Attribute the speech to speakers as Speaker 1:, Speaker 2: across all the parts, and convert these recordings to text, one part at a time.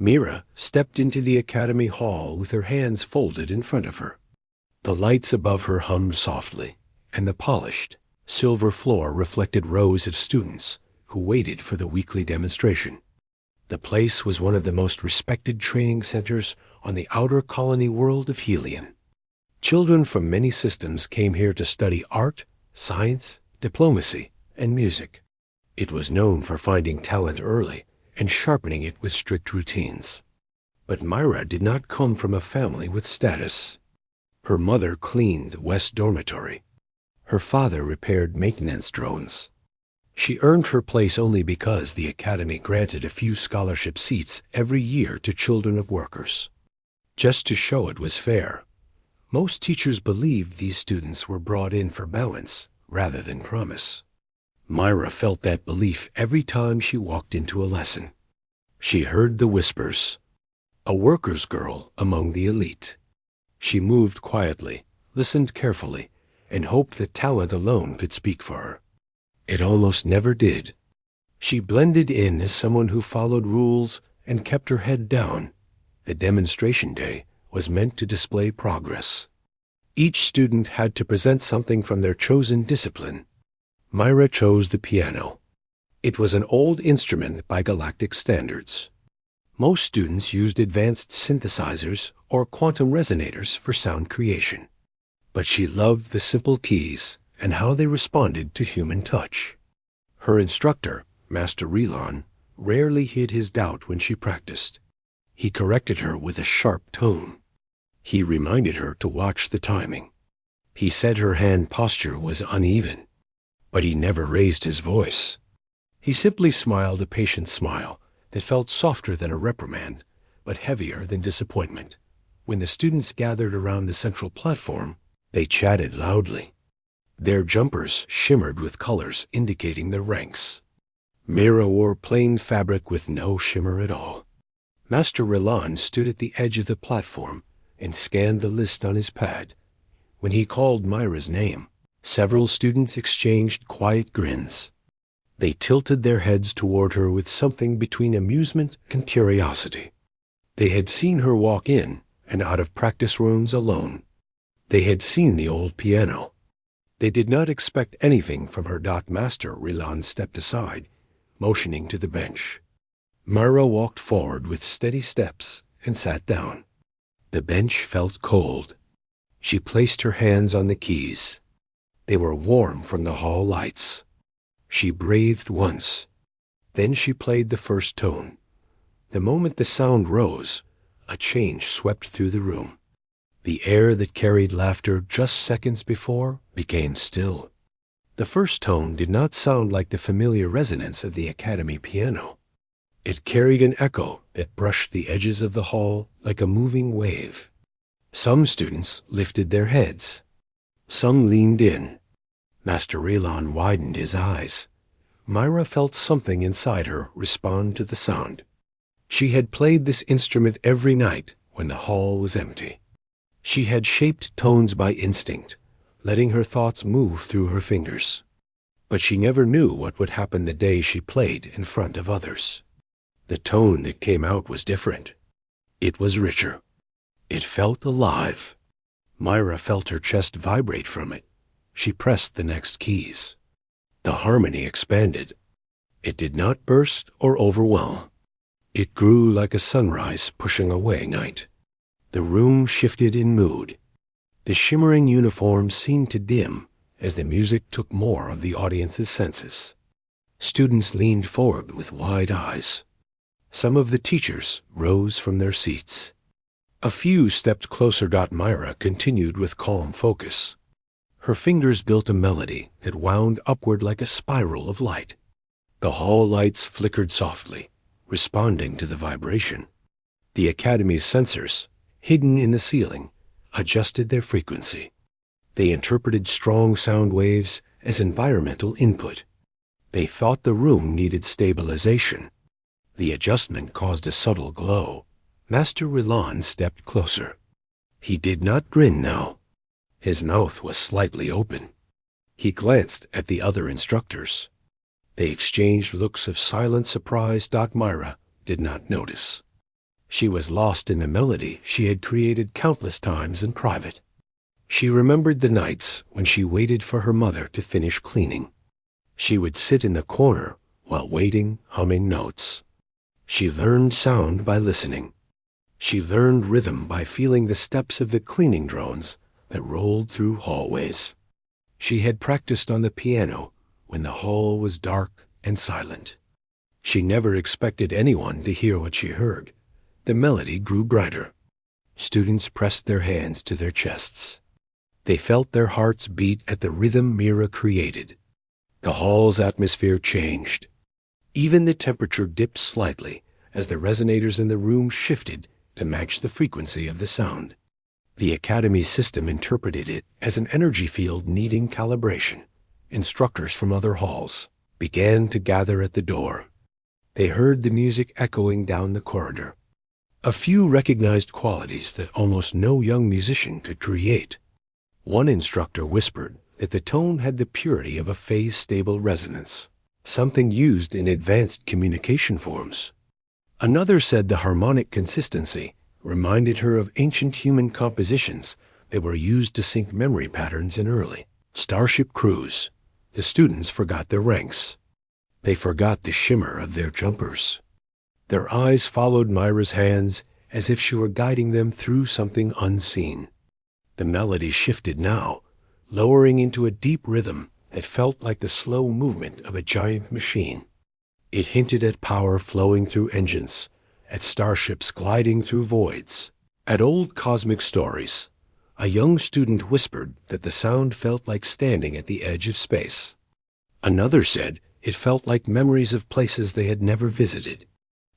Speaker 1: Mira stepped into the academy hall with her hands folded in front of her. The lights above her hummed softly, and the polished, silver floor reflected rows of students who waited for the weekly demonstration. The place was one of the most respected training centers on the outer colony world of Helion. Children from many systems came here to study art, science, diplomacy, and music. It was known for finding talent early and sharpening it with strict routines. But Myra did not come from a family with status. Her mother cleaned the West Dormitory. Her father repaired maintenance drones. She earned her place only because the academy granted a few scholarship seats every year to children of workers. Just to show it was fair, most teachers believed these students were brought in for balance rather than promise. Myra felt that belief every time she walked into a lesson. She heard the whispers. A worker's girl among the elite. She moved quietly, listened carefully, and hoped that talent alone could speak for her. It almost never did. She blended in as someone who followed rules and kept her head down. The demonstration day was meant to display progress. Each student had to present something from their chosen discipline. Myra chose the piano. It was an old instrument by galactic standards. Most students used advanced synthesizers or quantum resonators for sound creation. But she loved the simple keys and how they responded to human touch. Her instructor, Master Relon, rarely hid his doubt when she practiced. He corrected her with a sharp tone. He reminded her to watch the timing. He said her hand posture was uneven, but he never raised his voice. He simply smiled a patient smile that felt softer than a reprimand, but heavier than disappointment. When the students gathered around the central platform, they chatted loudly. Their jumpers shimmered with colors indicating their ranks. Mira wore plain fabric with no shimmer at all. Master Relon stood at the edge of the platform and scanned the list on his pad. When he called Myra's name, several students exchanged quiet grins. They tilted their heads toward her with something between amusement and curiosity. They had seen her walk in and out of practice rooms alone. They had seen the old piano. They did not expect anything from her. Master Relon stepped aside, motioning to the bench. Myra walked forward with steady steps and sat down. The bench felt cold. She placed her hands on the keys. They were warm from the hall lights. She breathed once. Then she played the first tone. The moment the sound rose, a change swept through the room. The air that carried laughter just seconds before became still. The first tone did not sound like the familiar resonance of the academy piano. It carried an echo that brushed the edges of the hall like a moving wave. Some students lifted their heads. Some leaned in. Master Relon widened his eyes. Myra felt something inside her respond to the sound. She had played this instrument every night when the hall was empty. She had shaped tones by instinct, letting her thoughts move through her fingers. But she never knew what would happen the day she played in front of others. The tone that came out was different. It was richer. It felt alive. Myra felt her chest vibrate from it. She pressed the next keys. The harmony expanded. It did not burst or overwhelm. It grew like a sunrise pushing away night. The room shifted in mood. The shimmering uniform seemed to dim as the music took more of the audience's senses. Students leaned forward with wide eyes. Some of the teachers rose from their seats. A few stepped closer. Myra continued with calm focus. Her fingers built a melody that wound upward like a spiral of light. The hall lights flickered softly, responding to the vibration. The academy's sensors, hidden in the ceiling, adjusted their frequency. They interpreted strong sound waves as environmental input. They thought the room needed stabilization. The adjustment caused a subtle glow. Master Relon stepped closer. He did not grin now. His mouth was slightly open. He glanced at the other instructors. They exchanged looks of silent surprise. Myra did not notice. She was lost in the melody she had created countless times in private. She remembered the nights when she waited for her mother to finish cleaning. She would sit in the corner while waiting, humming notes. She learned sound by listening. She learned rhythm by feeling the steps of the cleaning drones that rolled through hallways. She had practiced on the piano when the hall was dark and silent. She never expected anyone to hear what she heard. The melody grew brighter. Students pressed their hands to their chests. They felt their hearts beat at the rhythm Mira created. The hall's atmosphere changed. Even the temperature dipped slightly as the resonators in the room shifted to match the frequency of the sound. The Academy system interpreted it as an energy field needing calibration. Instructors from other halls began to gather at the door. They heard the music echoing down the corridor. A few recognized qualities that almost no young musician could create. One instructor whispered that the tone had the purity of a phase-stable resonance, something used in advanced communication forms. Another said the harmonic consistency reminded her of ancient human compositions that were used to sync memory patterns in early starship crews. The students forgot their ranks. They forgot the shimmer of their jumpers. Their eyes followed Myra's hands as if she were guiding them through something unseen. The melody shifted now, lowering into a deep rhythm that felt like the slow movement of a giant machine. It hinted at power flowing through engines, at starships gliding through voids. At Old Cosmic Stories, a young student whispered that the sound felt like standing at the edge of space. Another said it felt like memories of places they had never visited.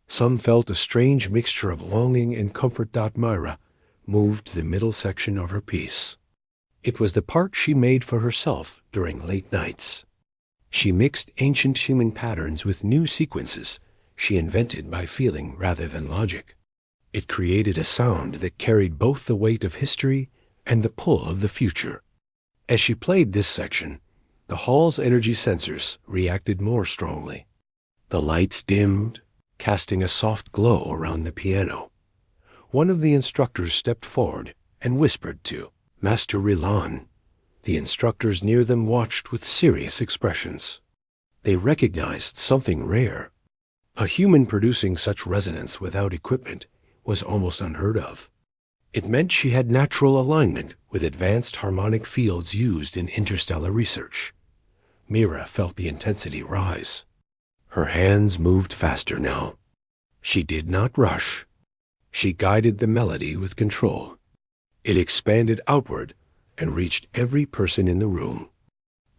Speaker 1: Some felt a strange mixture of longing and comfort. Myra moved to the middle section of her piece. It was the part she made for herself during late nights. She mixed ancient human patterns with new sequences she invented by feeling rather than logic. It created a sound that carried both the weight of history and the pull of the future. As she played this section, the hall's energy sensors reacted more strongly. The lights dimmed, casting a soft glow around the piano. One of the instructors stepped forward and whispered to Master Rilan. The instructors near them watched with serious expressions. They recognized something rare. A human producing such resonance without equipment was almost unheard of. It meant she had natural alignment with advanced harmonic fields used in interstellar research. Mira felt the intensity rise. Her hands moved faster now. She did not rush. She guided the melody with control. It expanded outward and reached every person in the room.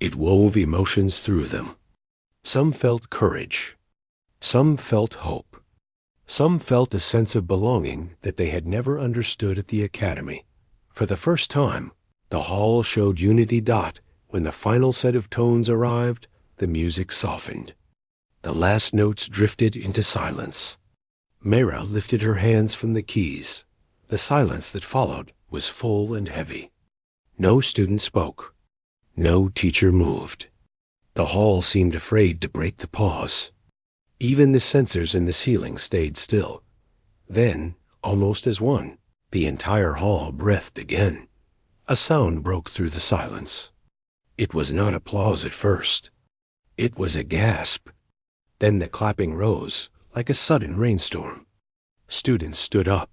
Speaker 1: It wove emotions through them. Some felt courage. Some felt hope. Some felt a sense of belonging that they had never understood at the Academy. For the first time, the hall showed unity. When the final set of tones arrived, the music softened. The last notes drifted into silence. Mira lifted her hands from the keys. The silence that followed was full and heavy. No student spoke. No teacher moved. The hall seemed afraid to break the pause. Even the sensors in the ceiling stayed still. Then, almost as one, the entire hall breathed again. A sound broke through the silence. It was not applause at first. It was a gasp. Then the clapping rose like a sudden rainstorm. Students stood up.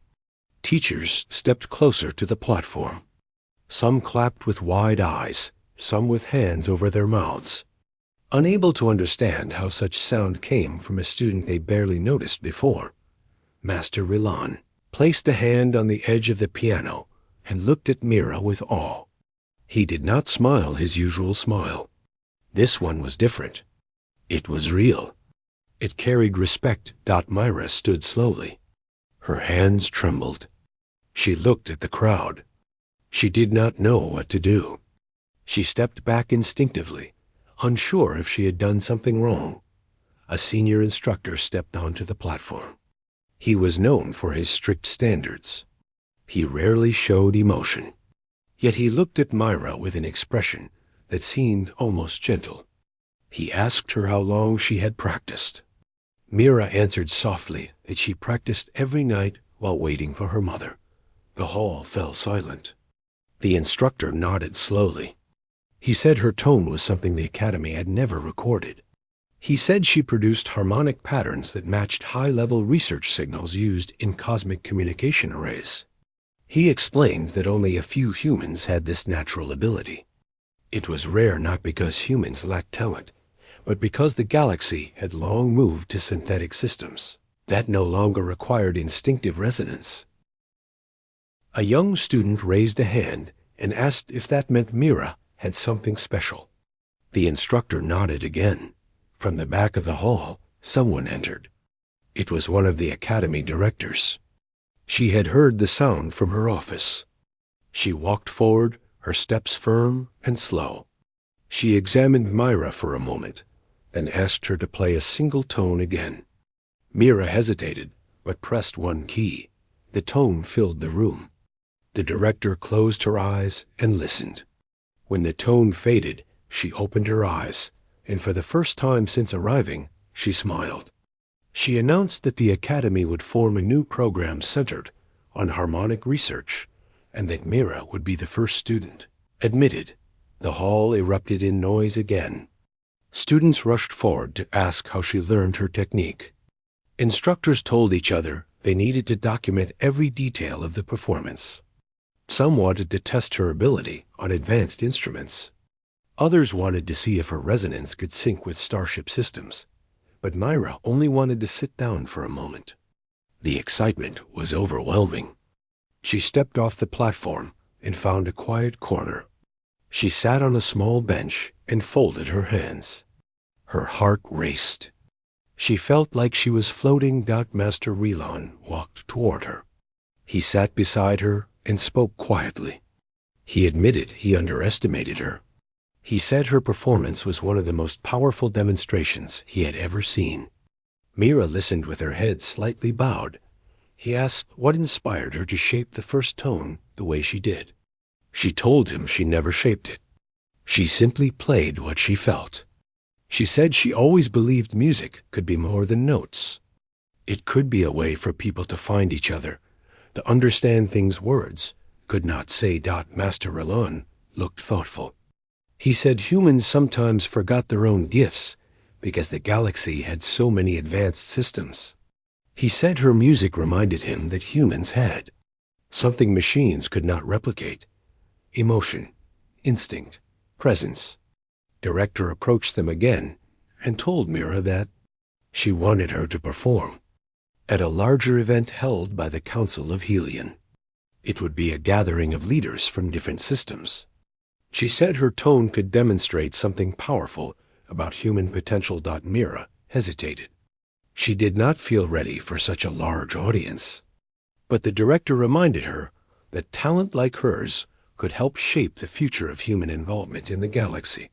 Speaker 1: Teachers stepped closer to the platform. Some clapped with wide eyes, some with hands over their mouths. Unable to understand how such sound came from a student they barely noticed before, Master Rilan placed a hand on the edge of the piano and looked at Mira with awe. He did not smile his usual smile. This one was different. It was real. It carried respect. Myra stood slowly. Her hands trembled. She looked at the crowd. She did not know what to do. She stepped back instinctively, unsure if she had done something wrong. A senior instructor stepped onto the platform. He was known for his strict standards. He rarely showed emotion. Yet he looked at Myra with an expression that seemed almost gentle. He asked her how long she had practiced. Mira answered softly that she practiced every night while waiting for her mother. The hall fell silent. The instructor nodded slowly. He said her tone was something the Academy had never recorded. He said she produced harmonic patterns that matched high-level research signals used in cosmic communication arrays. He explained that only a few humans had this natural ability. It was rare not because humans lacked talent, but because the galaxy had long moved to synthetic systems that no longer required instinctive resonance. A young student raised a hand and asked if that meant Mira had something special. The instructor nodded again. From the back of the hall, someone entered. It was one of the Academy directors. She had heard the sound from her office. She walked forward, her steps firm and slow. She examined Myra for a moment, then asked her to play a single tone again. Mira hesitated, but pressed one key. The tone filled the room. The director closed her eyes and listened. When the tone faded, she opened her eyes, and for the first time since arriving, she smiled. She announced that the Academy would form a new program centered on harmonic research, and that Mira would be the first student. Admitted, the hall erupted in noise again. Students rushed forward to ask how she learned her technique. Instructors told each other they needed to document every detail of the performance. Some wanted to test her ability on advanced instruments. Others wanted to see if her resonance could sync with starship systems. But Myra only wanted to sit down for a moment. The excitement was overwhelming. She stepped off the platform and found a quiet corner. She sat on a small bench and folded her hands. Her heart raced. She felt like she was floating. Master Relon walked toward her. He sat beside her and spoke quietly. He admitted he underestimated her. He said her performance was one of the most powerful demonstrations he had ever seen. Mira listened with her head slightly bowed. He asked what inspired her to shape the first tone the way she did. She told him she never shaped it. She simply played what she felt. She said she always believed music could be more than notes. It could be a way for people to find each other, to understand things words could not say. Master Relon looked thoughtful. He said humans sometimes forgot their own gifts because the galaxy had so many advanced systems. He said her music reminded him that humans had something machines could not replicate: emotion, instinct, presence. Director approached them again and told Mira that she wanted her to perform at a larger event held by the Council of Helion. It would be a gathering of leaders from different systems. She said her tone could demonstrate something powerful about human potential. Mira hesitated. She did not feel ready for such a large audience. But the director reminded her that talent like hers could help shape the future of human involvement in the galaxy.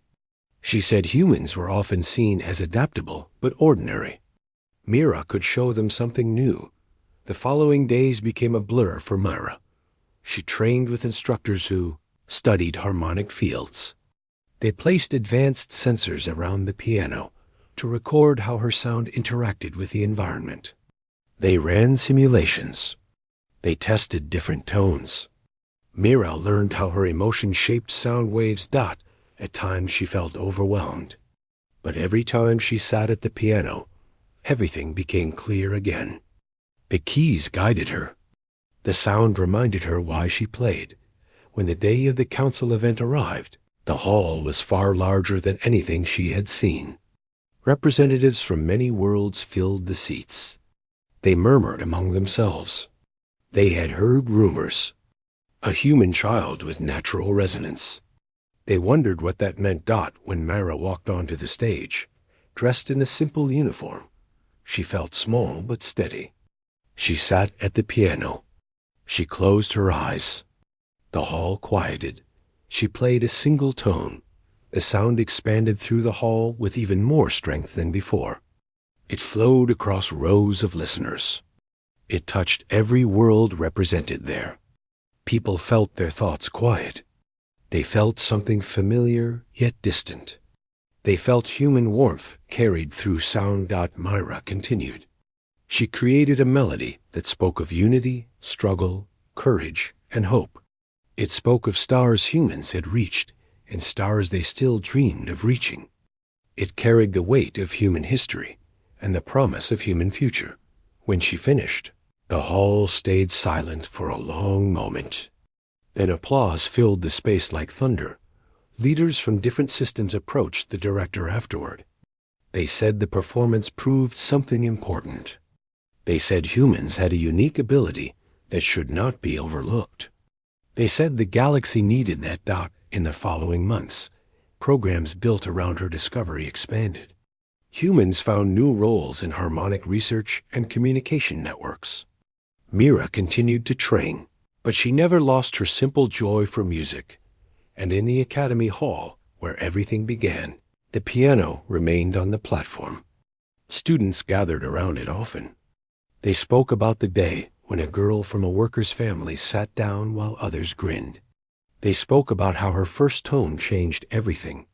Speaker 1: She said humans were often seen as adaptable but ordinary. Mira could show them something new. The following days became a blur for Myra. She trained with instructors who studied harmonic fields. They placed advanced sensors around the piano to record how her sound interacted with the environment. They ran simulations. They tested different tones. Mira learned how her emotion shaped sound waves. At times she felt overwhelmed. But every time she sat at the piano, everything became clear again. The keys guided her. The sound reminded her why she played. When the day of the council event arrived, the hall was far larger than anything she had seen. Representatives from many worlds filled the seats. They murmured among themselves. They had heard rumors. A human child with natural resonance. They wondered what that meant. When Myra walked onto the stage, dressed in a simple uniform, she felt small but steady. She sat at the piano. She closed her eyes. The hall quieted. She played a single tone. The sound expanded through the hall with even more strength than before. It flowed across rows of listeners. It touched every world represented there. People felt their thoughts quiet. They felt something familiar yet distant. They felt human warmth carried through sound. Myra continued. She created a melody that spoke of unity, struggle, courage, and hope. It spoke of stars humans had reached and stars they still dreamed of reaching. It carried the weight of human history and the promise of human future. When she finished, the hall stayed silent for a long moment. Then applause filled the space like thunder. Leaders from different systems approached the director afterward. They said the performance proved something important. They said humans had a unique ability that should not be overlooked. They said the galaxy needed that doc. In the following months, programs built around her discovery expanded. Humans found new roles in harmonic research and communication networks. Mira continued to train, but she never lost her simple joy for music. And in the Academy Hall, where everything began, the piano remained on the platform. Students gathered around it often. They spoke about the day when a girl from a worker's family sat down while others grinned. They spoke about how her first tone changed everything,